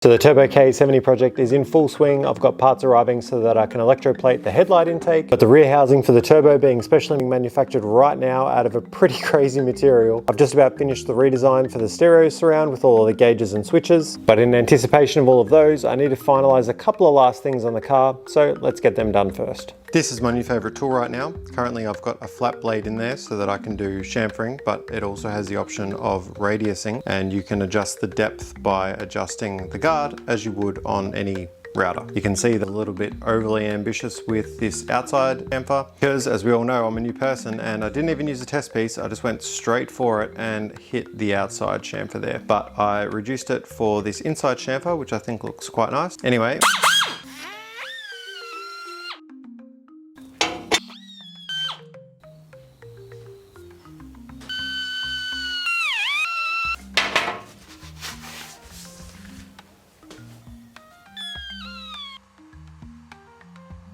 So the Turbo KE70 project is in full swing. I've got parts arriving so that I can electroplate the headlight intake, but the rear housing for the turbo being specially manufactured right now out of a pretty crazy material. I've just about finished the redesign for the stereo surround with all of the gauges and switches, but in anticipation of all of those, I need to finalize a couple of last things on the car, so let's get them done first. This is my new favorite tool right now. Currently I've got a flat blade in there so that I can do chamfering, but it also has the option of radiusing, and you can adjust the depth by adjusting the guard as you would on any router. You can see that a little bit overly ambitious with this outside chamfer because, as we all know, I'm a new person and I didn't even use a test piece. I just went straight for it and hit the outside chamfer there. But I reduced it for this inside chamfer, which I think looks quite nice. Anyway.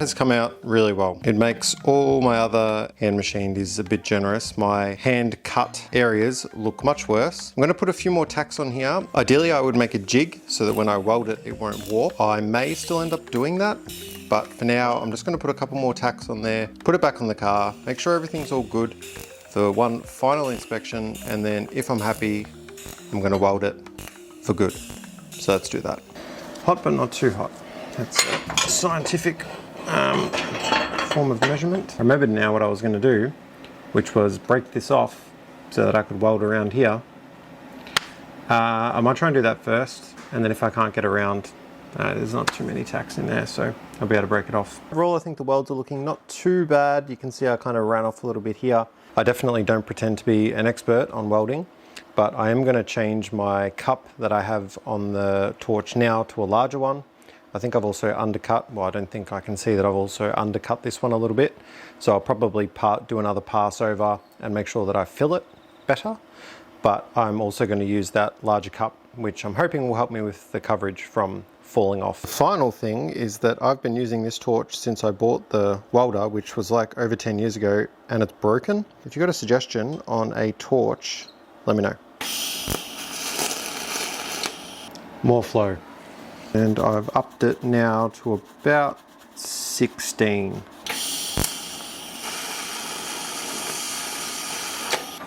Has come out really well. It makes all my other hand machined is a bit generous. My hand cut areas look much worse. I'm going to put a few more tacks on here. Ideally I would make a jig so that when I weld it, it won't warp. I may still end up doing that, but for now I'm just going to put a couple more tacks on there, put it back on the car, make sure everything's all good for one final inspection, and then if I'm happy, I'm going to weld it for good. So let's do that. Hot but not too hot. That's a scientific form of measurement. I remembered now what I was going to do, which was break this off so that I could weld around here. I might try and do that first, and then if I can't get around, there's not too many tacks in there, so I'll be able to break it off. Overall, I think the welds are looking not too bad. You can see I kind of ran off a little bit here. I definitely don't pretend to be an expert on welding, but I am going to change my cup that I have on the torch now to a larger one. I think I've also undercut, well, I don't think I can see that I've also undercut this one a little bit. So I'll probably do another pass over and make sure that I fill it better. But I'm also going to use that larger cup, which I'm hoping will help me with the coverage from falling off. The final thing is that I've been using this torch since I bought the welder, which was like over 10 years ago, and it's broken. If you've got a suggestion on a torch, let me know. More flow. And I've upped it now to about 16.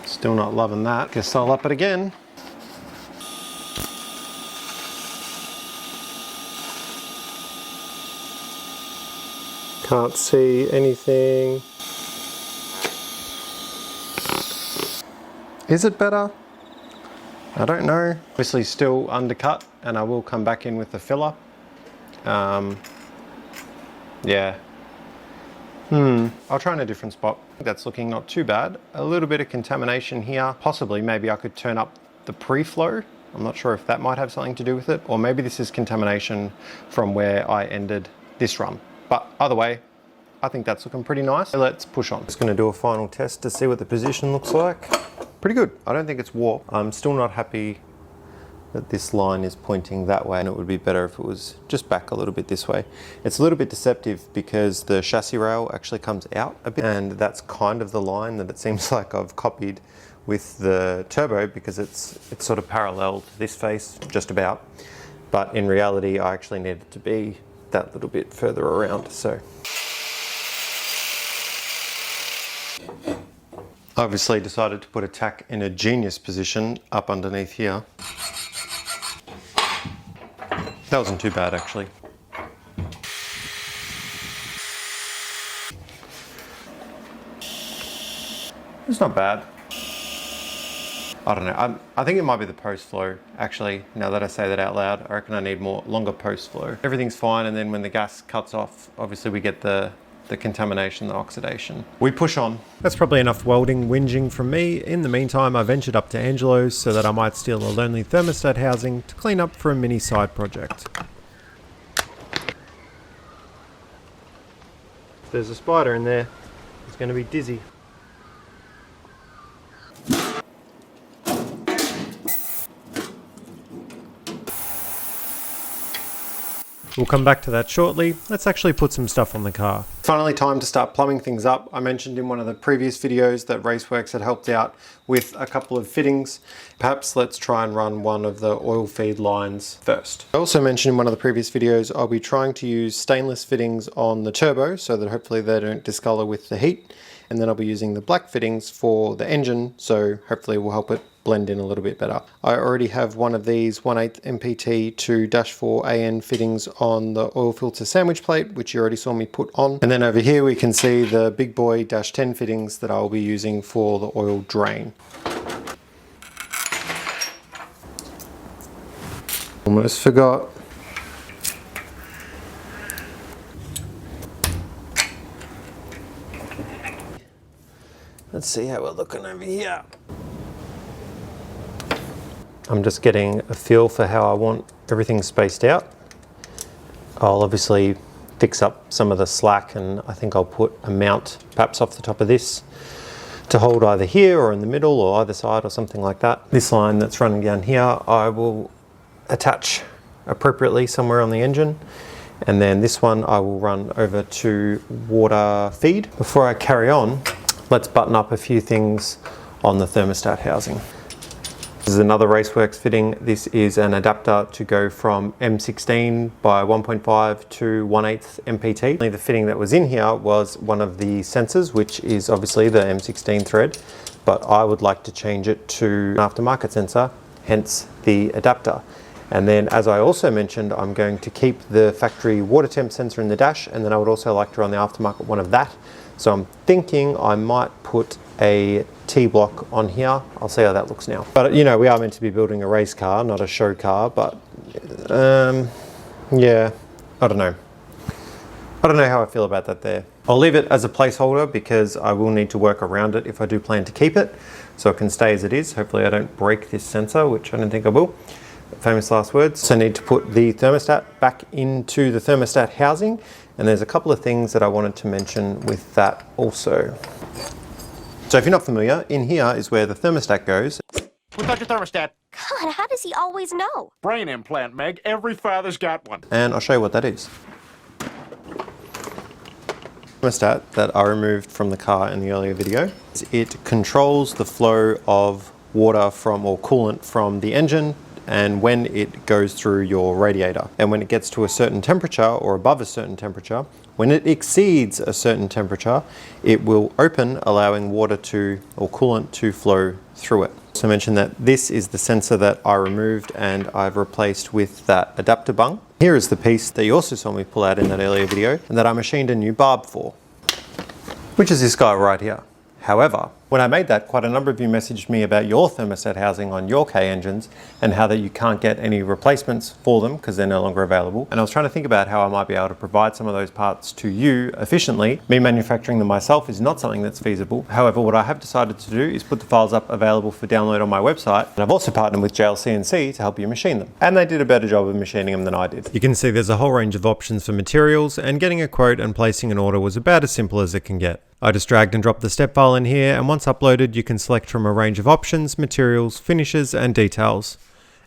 Still not loving that. Guess I'll up it again. Can't see anything. Is it better? I don't know. Obviously still undercut, and I will come back in with the filler. Yeah. I'll try in a different spot. That's looking not too bad. A little bit of contamination here. Possibly maybe I could turn up the pre-flow. I'm not sure if that might have something to do with it, or maybe this is contamination from where I ended this run. But either way, I think that's looking pretty nice. So let's push on. Just going to do a final test to see what the position looks like. Pretty good. I don't think it's warped. I'm still not happy that this line is pointing that way, and it would be better if it was just back a little bit this way. It's a little bit deceptive because the chassis rail actually comes out a bit, and that's kind of the line that it seems like I've copied with the turbo, because it's sort of parallel to this face, just about. But in reality, I actually need it to be that little bit further around, so. Obviously decided to put a tack in a genius position up underneath here. That wasn't too bad actually. It's not bad. I don't know, I think it might be the post flow actually, now that I say that out loud. I reckon I need longer post flow. Everything's fine, and then when the gas cuts off, obviously we get the contamination, the oxidation. We push on. That's probably enough welding whinging from me. In the meantime, I ventured up to Angelo's so that I might steal a lonely thermostat housing to clean up for a mini side project. If there's a spider in there, it's going to be dizzy. We'll come back to that shortly. Let's actually put some stuff on the car. Finally time to start plumbing things up. I mentioned in one of the previous videos that Raceworks had helped out with a couple of fittings. Perhaps let's try and run one of the oil feed lines first. I also mentioned in one of the previous videos I'll be trying to use stainless fittings on the turbo so that hopefully they don't discolor with the heat. And then I'll be using the black fittings for the engine, so hopefully we'll help it blend in a little bit better. I already have one of these 1/8 MPT to -4 AN fittings on the oil filter sandwich plate, which you already saw me put on. And then over here we can see the big boy -10 fittings that I'll be using for the oil drain. Almost forgot. Let's see how we're looking over here. I'm just getting a feel for how I want everything spaced out. I'll obviously fix up some of the slack, and I think I'll put a mount perhaps off the top of this to hold either here or in the middle or either side or something like that. This line that's running down here I will attach appropriately somewhere on the engine, and then this one I will run over to water feed. Before I carry on, let's button up a few things on the thermostat housing. This is another Raceworks fitting. This is an adapter to go from M16 by 1.5 to 1/8 MPT. The fitting that was in here was one of the sensors, which is obviously the M16 thread, but I would like to change it to an aftermarket sensor, hence the adapter. And then, as I also mentioned, I'm going to keep the factory water temp sensor in the dash, and then I would also like to run the aftermarket one of that. So I'm thinking I might put a T-block on here. I'll see how that looks now. But you know, we are meant to be building a race car, not a show car, but yeah, I don't know. I don't know how I feel about that there. I'll leave it as a placeholder because I will need to work around it if I do plan to keep it, so it can stay as it is. Hopefully I don't break this sensor, which I don't think I will. Famous last words. So I need to put the thermostat back into the thermostat housing, and there's a couple of things that I wanted to mention with that also. So if you're not familiar, in here is where the thermostat goes. Without your thermostat. God, how does he always know? Brain implant, Meg. Every father's got one. And I'll show you what that is. Thermostat that I removed from the car in the earlier video. It controls the flow of water from, or coolant from the engine, and when it goes through your radiator. And when it gets to a certain temperature or above a certain temperature, when it exceeds a certain temperature, it will open, allowing water to, or coolant to flow through it. So I mentioned that this is the sensor that I removed and I've replaced with that adapter bung. Here is the piece that you also saw me pull out in that earlier video and that I machined a new barb for, which is this guy right here. However, when I made that, quite a number of you messaged me about your thermostat housing on your K engines and how that you can't get any replacements for them because they're no longer available. And I was trying to think about how I might be able to provide some of those parts to you efficiently. Me manufacturing them myself is not something that's feasible. However, what I have decided to do is put the files up available for download on my website. And I've also partnered with JLCCNC to help you machine them. And they did a better job of machining them than I did. You can see there's a whole range of options for materials, and getting a quote and placing an order was about as simple as it can get. I just dragged and dropped the step file in here, and once uploaded you can select from a range of options, materials, finishes and details.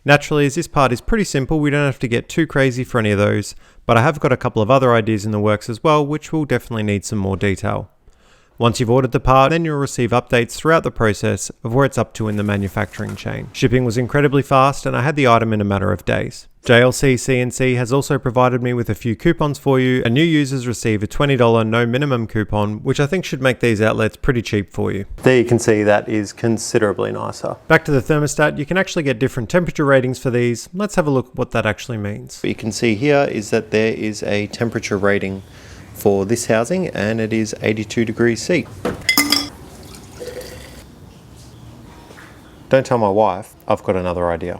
Naturally, as this part is pretty simple, we don't have to get too crazy for any of those, but I have got a couple of other ideas in the works as well, which will definitely need some more detail. Once you've ordered the part, then you'll receive updates throughout the process of where it's up to in the manufacturing chain. Shipping was incredibly fast and I had the item in a matter of days. JLCCNC has also provided me with a few coupons for you, and new users receive a $20 no minimum coupon, which I think should make these outlets pretty cheap for you. There you can see that is considerably nicer. Back to the thermostat, you can actually get different temperature ratings for these. Let's have a look at what that actually means. What you can see here is that there is a temperature rating for this housing, and it is 82 degrees C. Don't tell my wife, I've got another idea.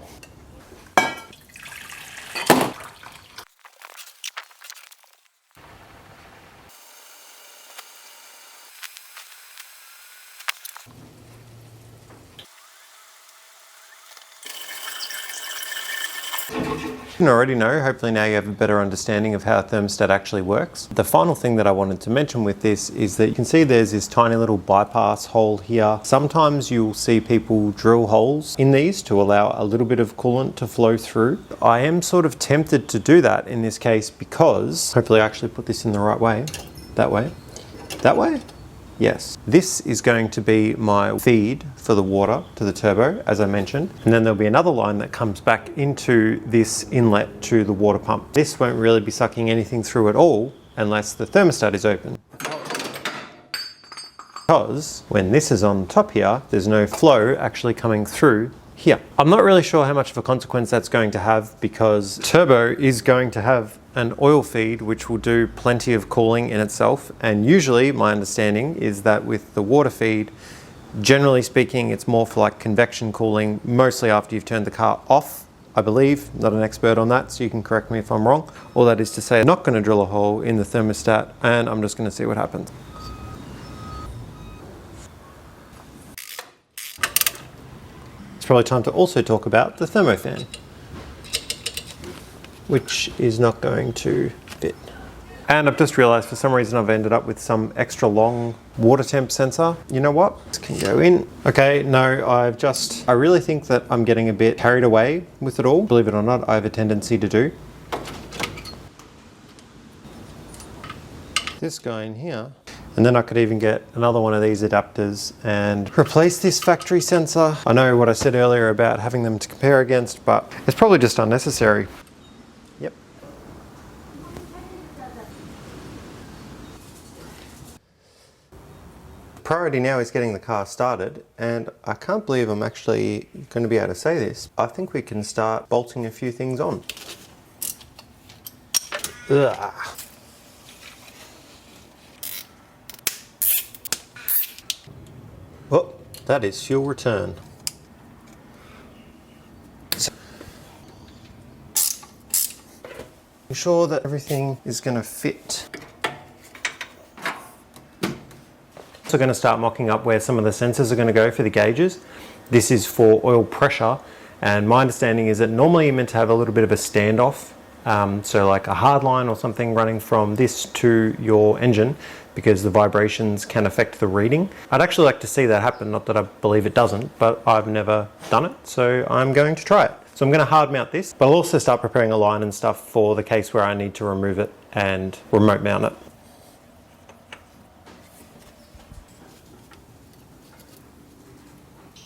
You already know, hopefully now you have a better understanding of how a thermostat actually works. The final thing that I wanted to mention with this is that you can see there's this tiny little bypass hole here. Sometimes you'll see people drill holes in these to allow a little bit of coolant to flow through. I am sort of tempted to do that in this case because, hopefully I actually put this in the right way, that way, that way. Yes, this is going to be my feed for the water to the turbo, as I mentioned. And then there'll be another line that comes back into this inlet to the water pump. This won't really be sucking anything through at all unless the thermostat is open. Because when this is on top here, there's no flow actually coming through here. I'm not really sure how much of a consequence that's going to have because turbo is going to have an oil feed which will do plenty of cooling in itself, and usually my understanding is that with the water feed, generally speaking, it's more for like convection cooling, mostly after you've turned the car off, I believe. Not an expert on that, so you can correct me if I'm wrong. All that is to say, I'm not going to drill a hole in the thermostat and I'm just going to see what happens. It's probably time to also talk about the thermofan, which is not going to fit. And I've just realized for some reason I've ended up with some extra long water temp sensor. You know what? This can go in. Okay, no, I really think that I'm getting a bit carried away with it all. Believe it or not, I have a tendency to do. This guy in here. And then I could even get another one of these adapters and replace this factory sensor. I know what I said earlier about having them to compare against, but it's probably just unnecessary. Yep. Priority now is getting the car started, and I can't believe I'm actually going to be able to say this. I think we can start bolting a few things on. Ugh. Oh, that is fuel return. Ensure that everything is going to fit. So going to start mocking up where some of the sensors are going to go for the gauges. This is for oil pressure, and my understanding is that normally you're meant to have a little bit of a standoff, so like a hard line or something running from this to your engine, because the vibrations can affect the reading. I'd actually like to see that happen, not that I believe it doesn't, but I've never done it, so I'm going to try it. So I'm going to hard mount this, but I'll also start preparing a line and stuff for the case where I need to remove it and remote mount it.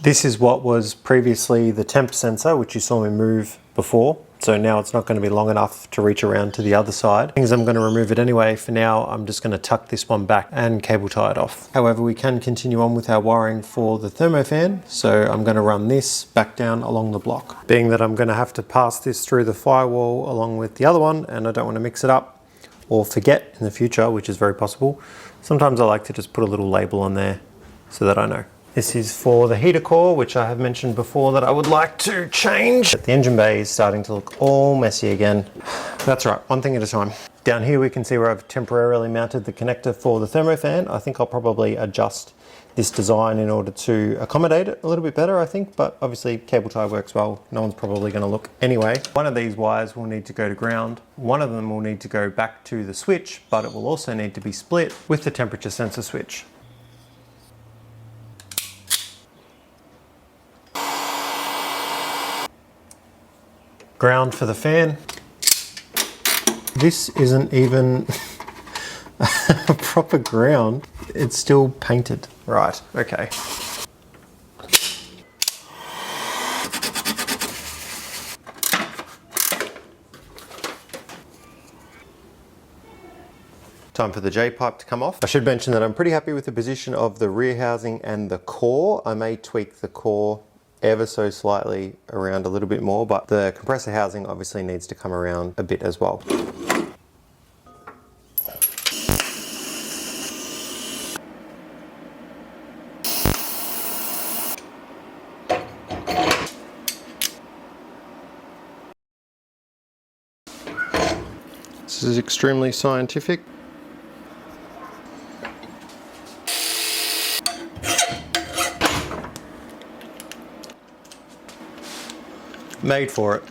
This is what was previously the temp sensor, which you saw me move before. So now it's not going to be long enough to reach around to the other side. Things I'm going to remove it anyway. For now, I'm just going to tuck this one back and cable tie it off. However, we can continue on with our wiring for the thermofan. So I'm going to run this back down along the block. Being that I'm going to have to pass this through the firewall along with the other one, and I don't want to mix it up or forget in the future, which is very possible. Sometimes I like to just put a little label on there so that I know. This is for the heater core, which I have mentioned before that I would like to change. The engine bay is starting to look all messy again. That's right, one thing at a time. Down here we can see where I've temporarily mounted the connector for the thermofan. I think I'll probably adjust this design in order to accommodate it a little bit better, I think, but obviously cable tie works well. No one's probably going to look anyway. One of these wires will need to go to ground. One of them will need to go back to the switch, but it will also need to be split with the temperature sensor switch. Ground for the fan. This isn't even a proper ground. It's still painted. Right, okay. Time for the J-pipe to come off. I should mention that I'm pretty happy with the position of the rear housing and the core. I may tweak the core ever so slightly around a little bit more, but the compressor housing obviously needs to come around a bit as well. This is extremely scientific. Made for it.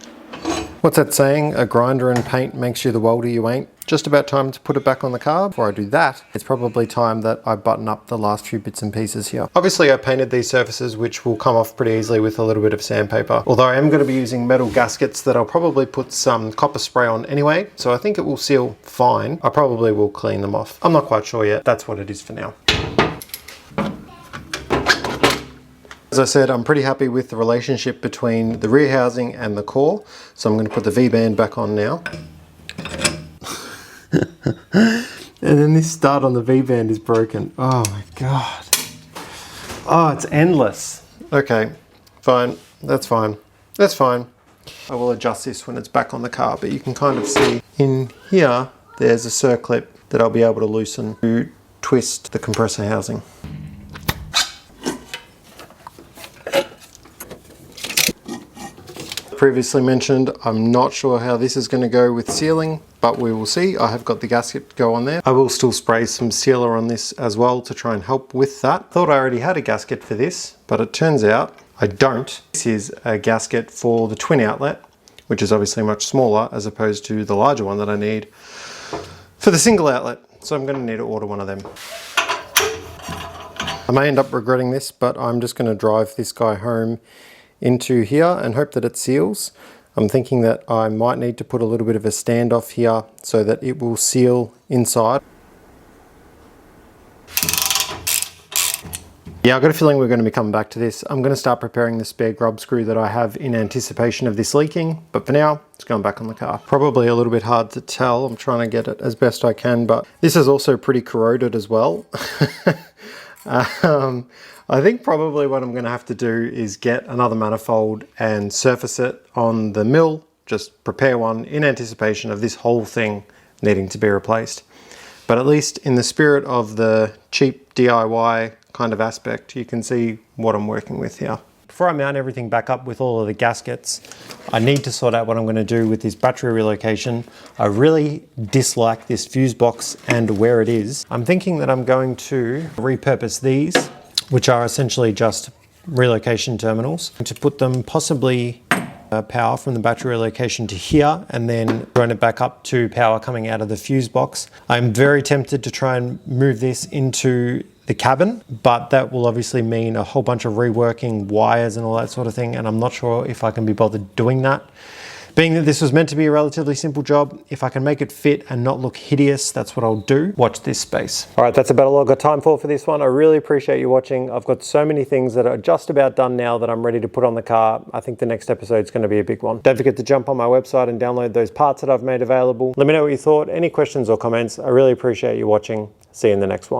What's that saying? A grinder and paint makes you the welder you ain't. Just about time to put it back on the car. Before I do that, it's probably time that I button up the last few bits and pieces here. Obviously I painted these surfaces, which will come off pretty easily with a little bit of sandpaper. Although I am going to be using metal gaskets that I'll probably put some copper spray on anyway, so I think it will seal fine. I probably will clean them off. I'm not quite sure yet. That's what it is for now. As I said, I'm pretty happy with the relationship between the rear housing and the core, so I'm going to put the V-band back on now. And then this stud on the V-band is broken. Oh my god. Oh, it's endless. Okay, fine. That's fine. That's fine. I will adjust this when it's back on the car, but you can kind of see in here, there's a circlip that I'll be able to loosen to twist the compressor housing. Previously mentioned, I'm not sure how this is going to go with sealing, but we will see. I have got the gasket to go on there. I will still spray some sealer on this as well to try and help with that. Thought I already had a gasket for this, but it turns out I don't. This is a gasket for the twin outlet, which is obviously much smaller as opposed to the larger one that I need for the single outlet. So I'm going to need to order one of them. I may end up regretting this, but I'm just going to drive this guy home into here and hope that it seals. I'm thinking that I might need to put a little bit of a standoff here so that it will seal inside. Yeah, I've got a feeling we're going to be coming back to this. I'm going to start preparing the spare grub screw that I have in anticipation of this leaking, but for now, it's going back on the car. Probably a little bit hard to tell. I'm trying to get it as best I can, but this is also pretty corroded as well. I think probably what I'm going to have to do is get another manifold and surface it on the mill, just prepare one in anticipation of this whole thing needing to be replaced. But at least in the spirit of the cheap DIY kind of aspect, you can see what I'm working with here. Before I mount everything back up with all of the gaskets, I need to sort out what I'm going to do with this battery relocation. I really dislike this fuse box and where it is. I'm thinking that I'm going to repurpose these, which are essentially just relocation terminals, to put them possibly power from the battery relocation to here and then join it back up to power coming out of the fuse box. I'm very tempted to try and move this into the cabin, but that will obviously mean a whole bunch of reworking wires and all that sort of thing, and I'm not sure if I can be bothered doing that. Being that this was meant to be a relatively simple job, if I can make it fit and not look hideous, that's what I'll do. Watch this space. All right, that's about all I've got time for this one. I really appreciate you watching. I've got so many things that are just about done now that I'm ready to put on the car. I think the next episode is going to be a big one. Don't forget to jump on my website and download those parts that I've made available. Let me know what you thought. Any questions or comments. I really appreciate you watching. See you in the next one.